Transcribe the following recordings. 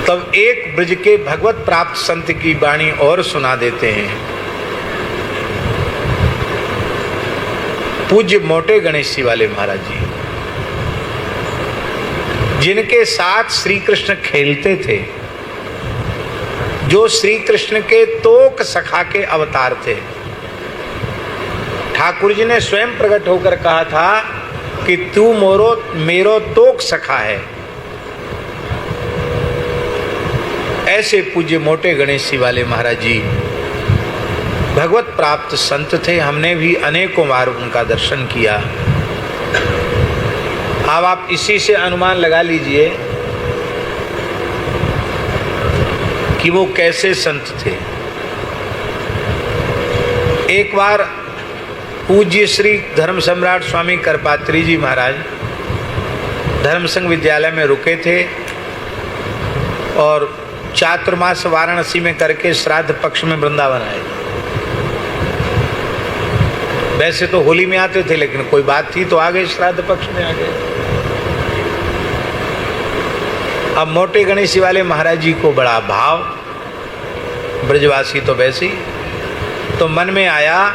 तब एक ब्रज के भगवत प्राप्त संत की वाणी और सुना देते हैं। पूज्य मोटे गणेश जी वाले महाराज जी, जिनके साथ श्री कृष्ण खेलते थे, जो श्री कृष्ण के तोक सखा के अवतार थे। ठाकुर जी ने स्वयं प्रकट होकर कहा था कि तू मेरो तोक सखा है। ऐसे पूज्य मोटे गणेश जी वाले महाराज जी भगवत प्राप्त संत थे। हमने भी अनेकों बार उनका दर्शन किया। अब आप इसी से अनुमान लगा लीजिए कि वो कैसे संत थे। एक बार पूज्य श्री धर्म सम्राट स्वामी करपात्री जी महाराज धर्म संघ विद्यालय में रुके थे और चातुर्मास वाराणसी में करके श्राद्ध पक्ष में वृंदावन आए। वैसे तो होली में आते थे, लेकिन कोई बात थी तो आ गए, श्राद्ध पक्ष में आ गए। अब मोटे गणेश जी वाले महाराज जी को बड़ा भाव, ब्रजवासी तो वैसे ही, तो मन में आया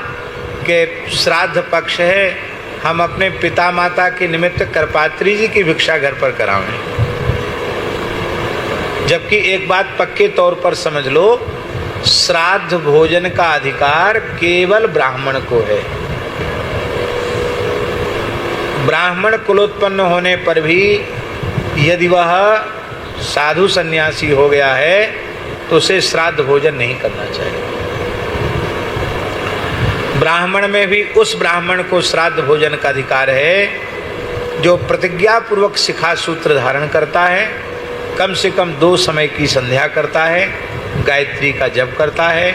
कि श्राद्ध पक्ष है, हम अपने पिता माता के निमित्त करपात्री जी की भिक्षा घर पर करावें। जबकि एक बात पक्के तौर पर समझ लो, श्राद्ध भोजन का अधिकार केवल ब्राह्मण को है। ब्राह्मण कुलोत्पन्न होने पर भी यदि वह साधु सन्यासी हो गया है तो उसे श्राद्ध भोजन नहीं करना चाहिए। ब्राह्मण में भी उस ब्राह्मण को श्राद्ध भोजन का अधिकार है जो प्रतिज्ञा पूर्वक शिखा सूत्र धारण करता है, कम से कम 2 समय की संध्या करता है, गायत्री का जप करता है।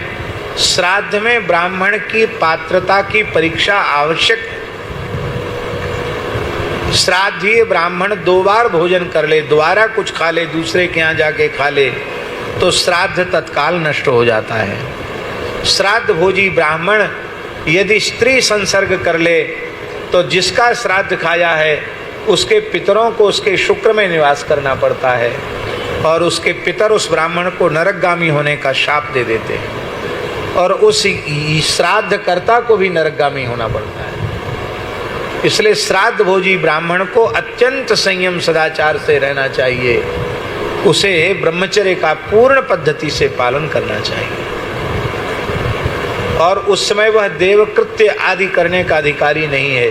श्राद्ध में ब्राह्मण की पात्रता की परीक्षा आवश्यक है। श्राद्धीय ब्राह्मण 2 बार भोजन कर ले, दोबारा कुछ खा ले, दूसरे के यहाँ जाके खा ले, तो श्राद्ध तत्काल नष्ट हो जाता है। श्राद्ध भोजी ब्राह्मण यदि स्त्री संसर्ग कर ले तो जिसका श्राद्ध खाया है उसके पितरों को उसके शुक्र में निवास करना पड़ता है और उसके पितर उस ब्राह्मण को नरकगामी होने का शाप दे देते हैं और उस श्राद्धकर्ता को भी नरकगामी होना पड़ता है। इसलिए श्राद्ध भोजी ब्राह्मण को अत्यंत संयम सदाचार से रहना चाहिए, उसे ब्रह्मचर्य का पूर्ण पद्धति से पालन करना चाहिए और उस समय वह देवकृत्य आदि करने का अधिकारी नहीं है।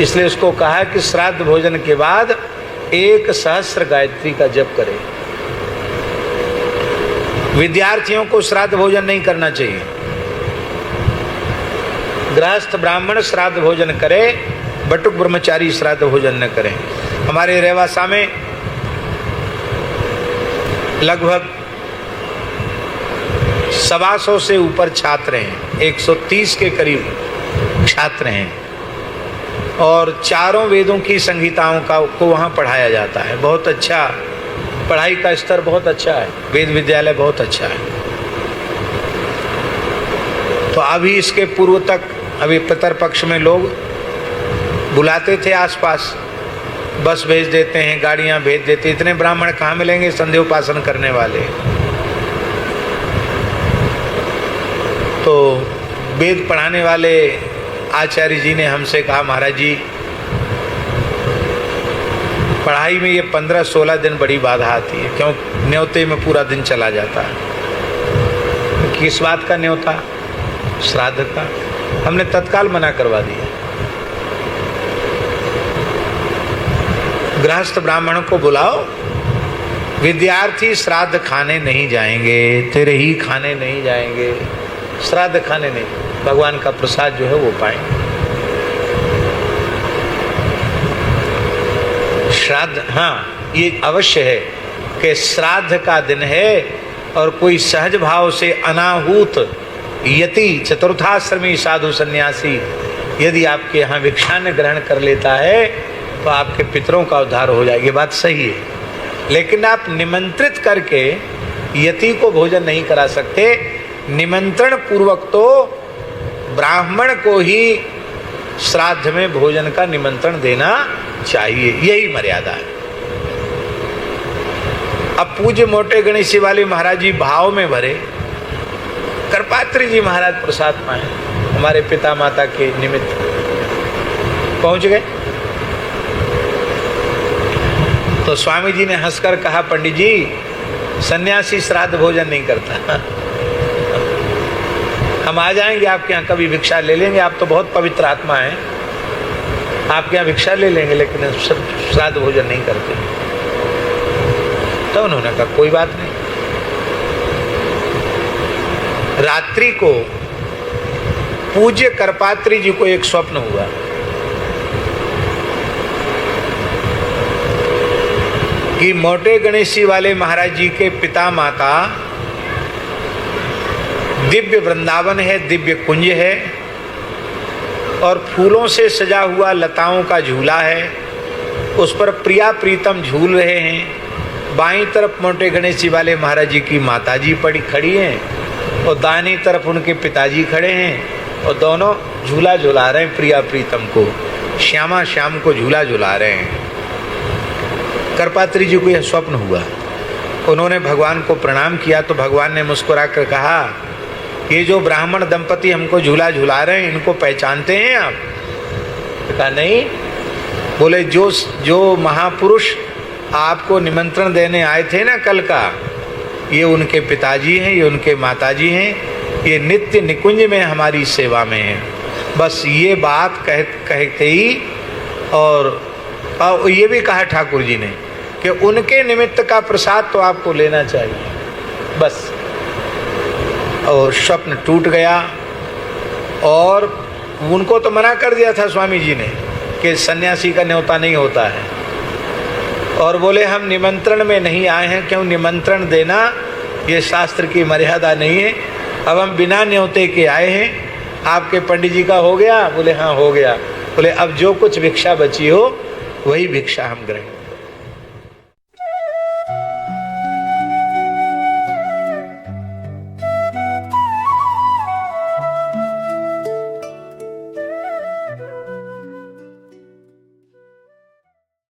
इसलिए उसको कहा कि श्राद्ध भोजन के बाद 1000 गायत्री का जप करे। विद्यार्थियों को श्राद्ध भोजन नहीं करना चाहिए। गृहस्थ ब्राह्मण श्राद्ध भोजन करे, बटुक ब्रह्मचारी श्राद्ध भोजन न करें। हमारे रेवासा में लगभग 125 से ऊपर छात्र हैं, 130 के करीब छात्र हैं और चारों वेदों की संहिताओं को वहाँ पढ़ाया जाता है। बहुत अच्छा, पढ़ाई का स्तर बहुत अच्छा है, वेद विद्यालय बहुत अच्छा है। तो अभी इसके पूर्व तक अभी पितरपक्ष में लोग बुलाते थे, आसपास बस भेज देते हैं, गाड़ियाँ भेज देते। इतने ब्राह्मण कहाँ मिलेंगे संध्योपासन करने वाले। तो वेद पढ़ाने वाले आचार्य जी ने हमसे कहा, महाराज जी पढ़ाई में ये 15-16 दिन बड़ी बाधा आती है, क्यों न्योते में पूरा दिन चला जाता है। किस बात का न्योता? श्राद्ध का। हमने तत्काल मना करवा दिया। गृहस्थ ब्राह्मण को बुलाओ, विद्यार्थी श्राद्ध खाने नहीं जाएंगे, तेरे ही खाने नहीं जाएंगे, श्राद्ध खाने नहीं, भगवान का प्रसाद जो है वो पाएंगे। श्राद्ध, हाँ ये अवश्य है कि श्राद्ध का दिन है और कोई सहज भाव से अनाहूत यति चतुर्थाश्रमी साधु सन्यासी यदि आपके यहाँ भिक्षान्न ग्रहण कर लेता है तो आपके पितरों का उद्धार हो जाएगी। बात सही है, लेकिन आप निमंत्रित करके यति को भोजन नहीं करा सकते। निमंत्रण पूर्वक तो ब्राह्मण को ही श्राद्ध में भोजन का निमंत्रण देना चाहिए, यही मर्यादा है। अब पूज्य मोटे गणेश वाले महाराज जी भाव में भरे, करपात्री जी महाराज प्रसाद पाए, हमारे पिता माता के निमित्त पहुंच गए। तो स्वामी जी ने हंसकर कहा, पंडित जी सन्यासी श्राद्ध भोजन नहीं करता, हम आ जाएंगे आपके यहाँ, कभी भिक्षा ले लेंगे, आप तो बहुत पवित्र आत्मा हैं, आपके यहाँ भिक्षा ले लेंगे, लेकिन श्राद्ध भोजन नहीं करते। तो उन्होंने कहा कोई बात नहीं। रात्रि को पूज्य करपात्री जी को एक स्वप्न हुआ कि मोटे गणेशी वाले महाराज जी के पिता माता, दिव्य वृंदावन है, दिव्य कुंज है और फूलों से सजा हुआ लताओं का झूला है, उस पर प्रिया प्रीतम झूल रहे हैं। बाईं तरफ मोटे गणेशी वाले महाराज जी की माताजी पड़ी खड़ी हैं और दाहिनी तरफ उनके पिताजी खड़े हैं और दोनों झूला झुला रहे हैं प्रिया प्रीतम को, श्यामा श्याम को झूला झुला रहे हैं। करपात्री जी को यह स्वप्न हुआ, उन्होंने भगवान को प्रणाम किया तो भगवान ने मुस्कुरा कर कहा, ये जो ब्राह्मण दंपति हमको झूला झुला रहे हैं, इनको पहचानते हैं आप? कहा नहीं। बोले जो महापुरुष आपको निमंत्रण देने आए थे ना कल का, ये उनके पिताजी हैं, ये उनके माताजी हैं, ये नित्य निकुंज में हमारी सेवा में हैं। बस ये बात कहते ही और ये भी कहा ठाकुर जी ने कि उनके निमित्त का प्रसाद तो आपको लेना चाहिए। बस, और स्वप्न टूट गया। और उनको तो मना कर दिया था स्वामी जी ने कि सन्यासी का न्योता नहीं होता है, और बोले हम निमंत्रण में नहीं आए हैं, क्यों निमंत्रण देना ये शास्त्र की मर्यादा नहीं है। अब हम बिना न्योते के आए हैं, आपके पंडित जी का हो गया? बोले हाँ हो गया। बोले अब जो कुछ भिक्षा बची हो वही भिक्षा हम ग्रहण